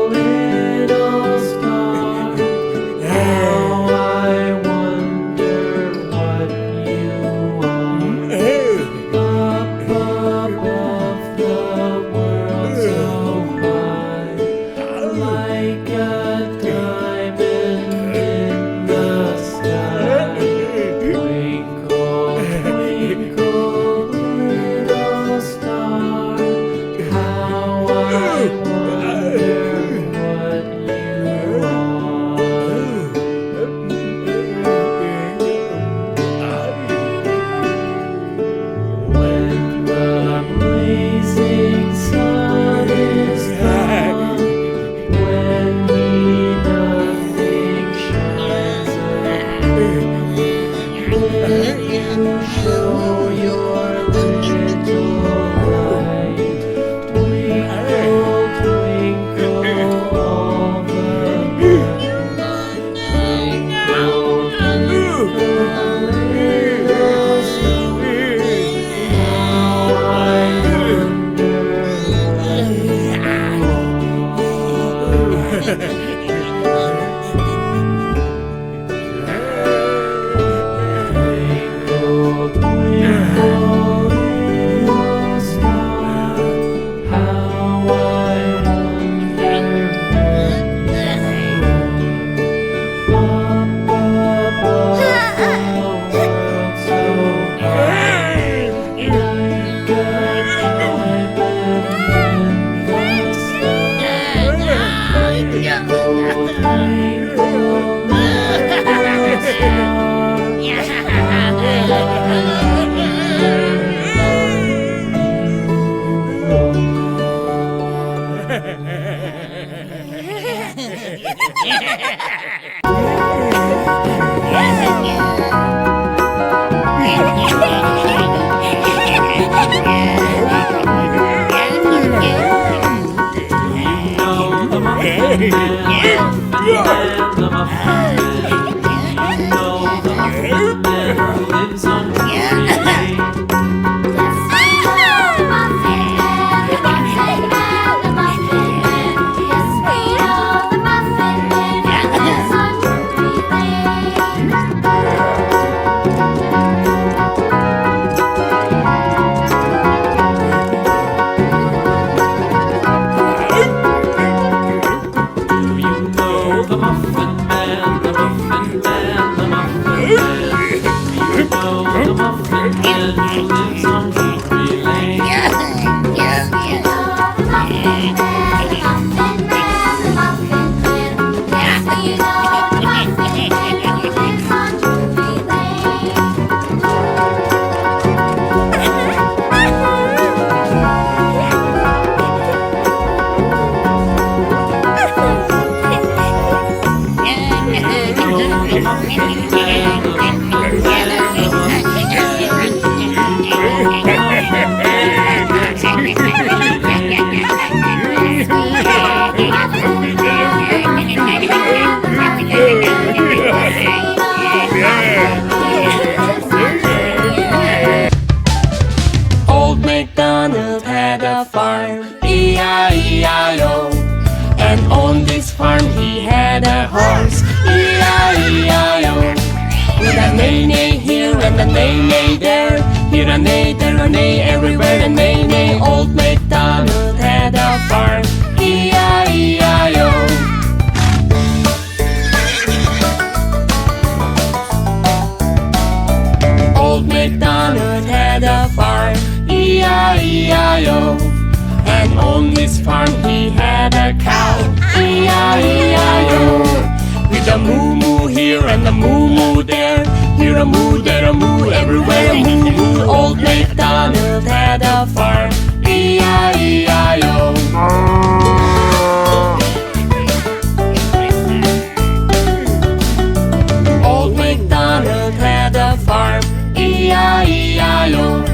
little star, how I wonder what you are. Up above the world so high, like a diamond in the sky. Twinkle, twinkle, little star, how I wonder what you are. When the blazing sun is gone, when nothing shines above, when you show your little light, twinkle, twinkle all the night. Twinkle, twinkle, little star, how I wonder what you are. Twinkle, twinkle, little star, how I wonder what you are. Up above the world so high, like a diamond in the sky. Twinkle, twinkle, little star, lives on Drury Lane. Do you know the Muffin Man, the Muffin Man, the Muffin Man? Do you know the Muffin Man who lives on Drury Lane? Old MacDonald had a farm, E-I-E-I-O. And on this farm he had a horse, E-I-E-I-O. With a neigh-neigh here and a neigh-neigh there, here a neigh, there a neigh, everywhere a neigh-neigh. Old MacDonald had a farm, E-I-E-I-O. Old MacDonald had a farm, E-I-E-I-O. And on this farm he had a cow, E-I-E-I-O. With a moo-moo here and a moo-moo there, here a moo, there a moo, everywhere a moo-moo. Old MacDonald had a farm, E-I-E-I-O. Old MacDonald had a farm, E-I-E-I-O.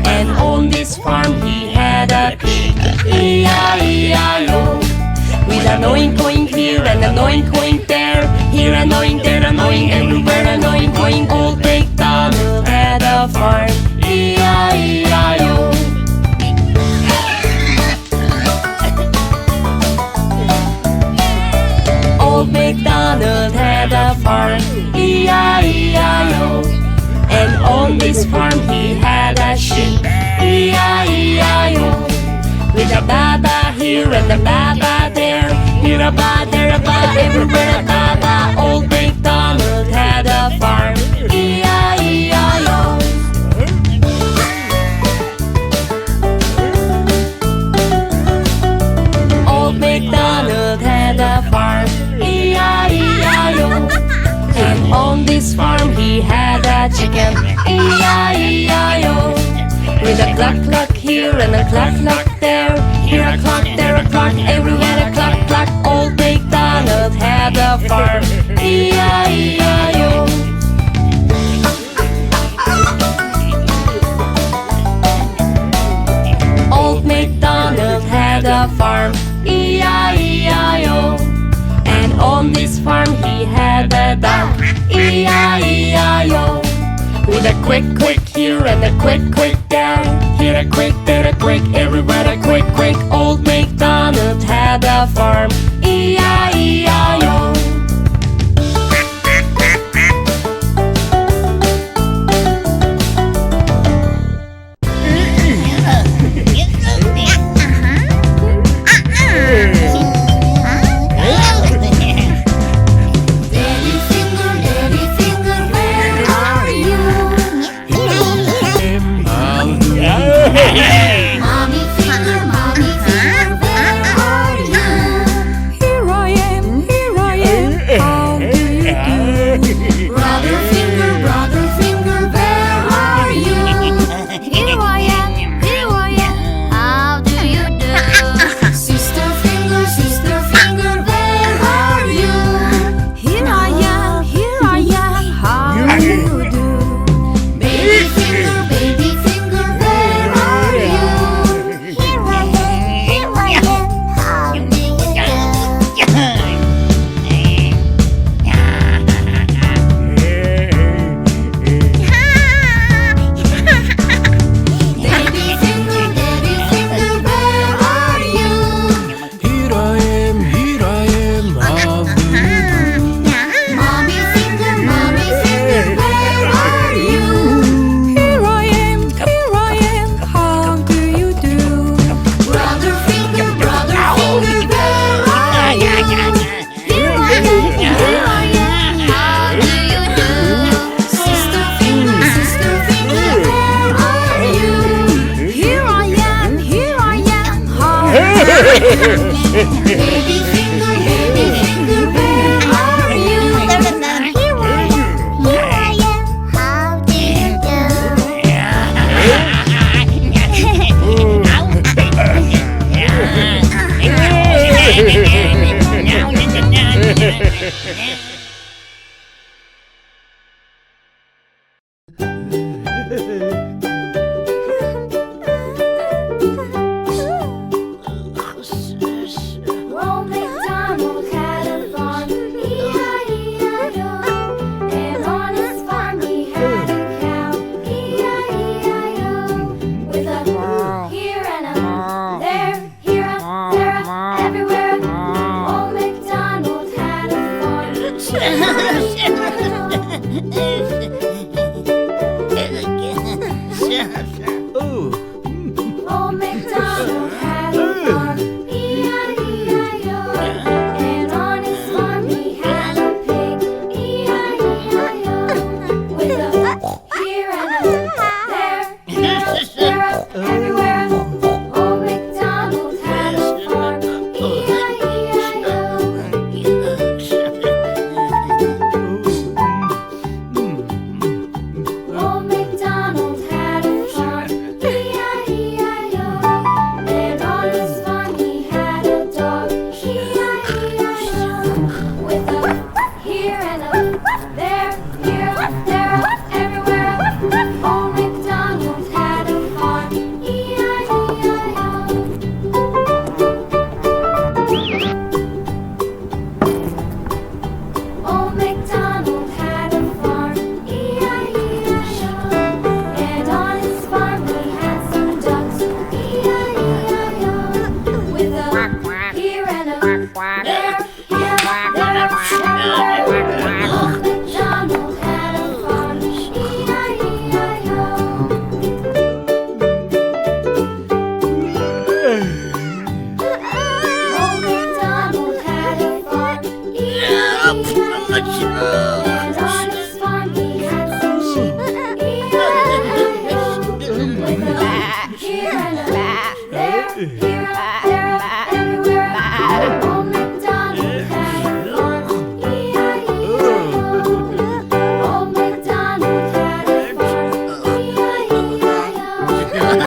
And on this farm he had a pig, E-I-E-I-O. With an oink oink here and an oink oink there, here an oink, there an oink, everywhere an oink oink. Old MacDonald had a farm, E-I-E-I-O. MacDonald had a farm, E-I-E-I-O. And on this farm he had a sheep, E-I-E-I-O. With a baba here and a baba there, here a ba, there a ba, everywhere a baba. Old MacDonald had a farm, E-I-E-I-O. Old MacDonald had a farm, E-I-E-I-O. And on this farm he had a chicken, E-I-E-I-O. With a cluck cluck here and a cluck cluck there, here a cluck, there a cluck, everywhere a cluck cluck. Old MacDonald had a farm, E-I-E-I-O. Old MacDonald had a farm, E-I-E-I-O. And on this farm he had a dog, E-I-E-I-O. With a quick quick here and a quick quick there, here a quick, there a quick, everywhere a quick quick. Old MacDonald had a farm, E-I-E-I-O. Here, there,